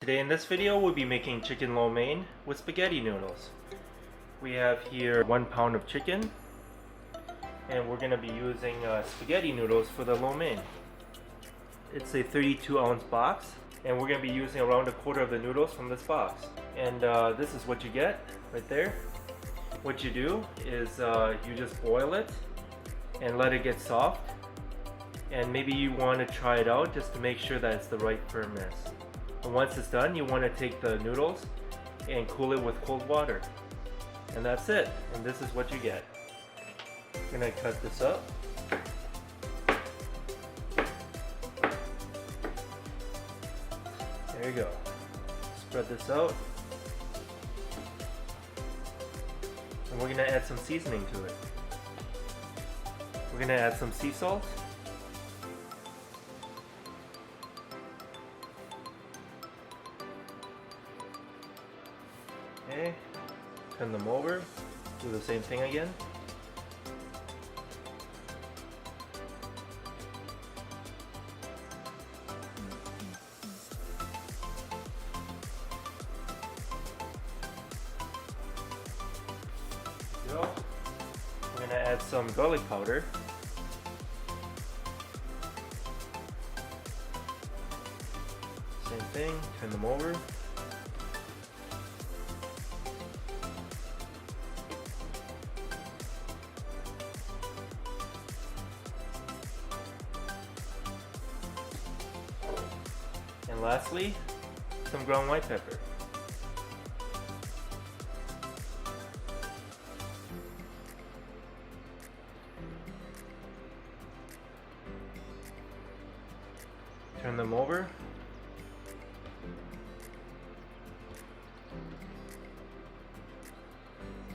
Today in this video we'll be making chicken lo mein with spaghetti noodles. We have here 1 pound of chicken and we're going to be using spaghetti noodles for the lo mein. It's a 32-ounce box and we're going to be using around a quarter of the noodles from this box. And this is what you get right there. What you do is you just boil it and let it get soft, and maybe you want to try it out just to make sure that it's the right firmness. And once it's done, you want to take the noodles and cool it with cold water. And that's it. And this is what you get. I'm going to cut this up. There you go. Spread this out. And we're going to add some seasoning to it. We're going to add some sea salt. Okay, turn them over, do the same thing again. Go. We're going to add some garlic powder. Same thing, turn them over. And lastly, some ground white pepper. Turn them over.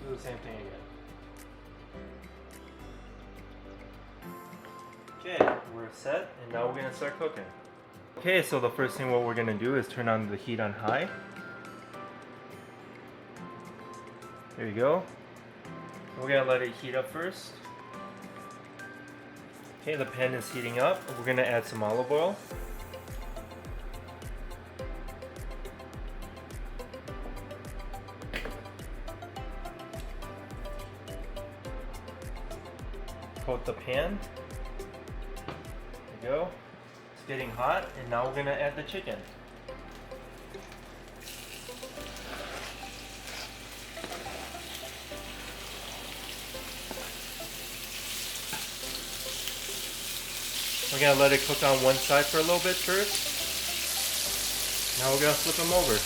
Do the same thing again. Okay, we're set, and now we're going to start cooking. Okay, so the first thing what we're going to do is turn on the heat on high. There you go. We're going to let it heat up first. Okay, the pan is heating up. We're going to add some olive oil. Coat the pan. There you go. It's getting hot, and now we're going to add the chicken. We're going to let it cook on one side for a little bit first. Now we're going to flip them over.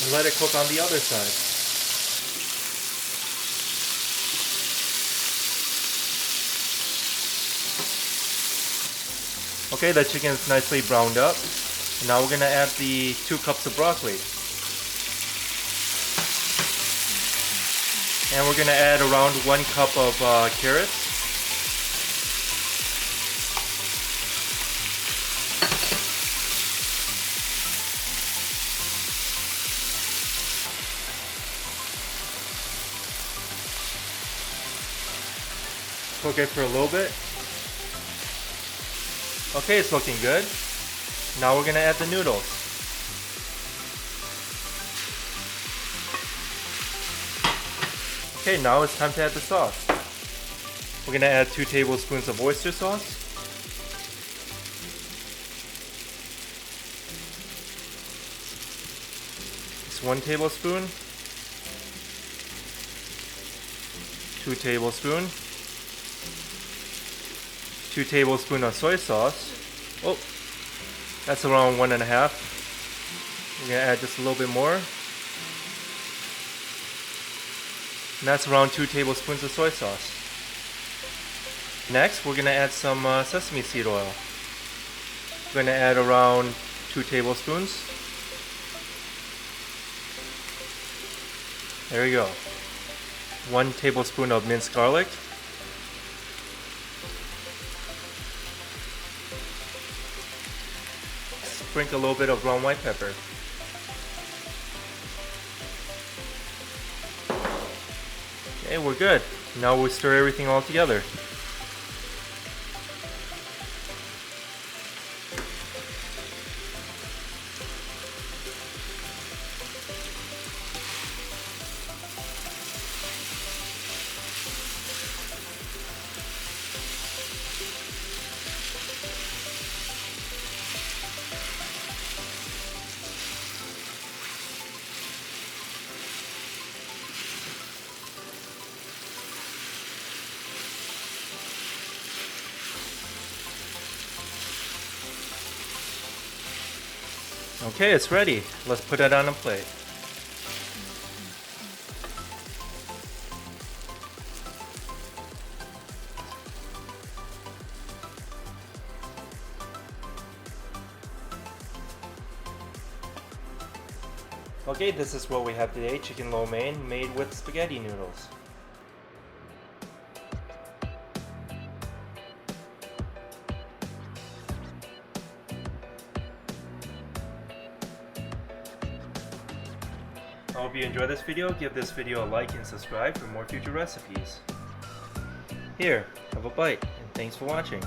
And let it cook on the other side. Okay, the chicken is nicely browned up. And now we're going to add the 2 cups of broccoli. And we're going to add around 1 cup of carrots. Cook it for a little bit. Okay, it's looking good. Now we're going to add the noodles. Okay, now it's time to add the sauce. We're going to add 2 tablespoons of oyster sauce. It's 1 tablespoon. 2 tablespoons. 2 tablespoons of soy sauce. Oh, that's around 1.5. We're going to add just a little bit more. And that's around 2 tablespoons of soy sauce. Next, we're going to add some sesame seed oil. We're going to add around 2 tablespoons. There you go. 1 tablespoon of minced garlic. Sprinkle a little bit of ground white pepper. Okay, we're good. Now we'll stir everything all together. Okay, it's ready. Let's put it on a plate. Okay, this is what we have today, chicken lo mein made with spaghetti noodles. I hope you enjoyed this video. Give this video a like and subscribe for more future recipes. Here, have a bite, and thanks for watching.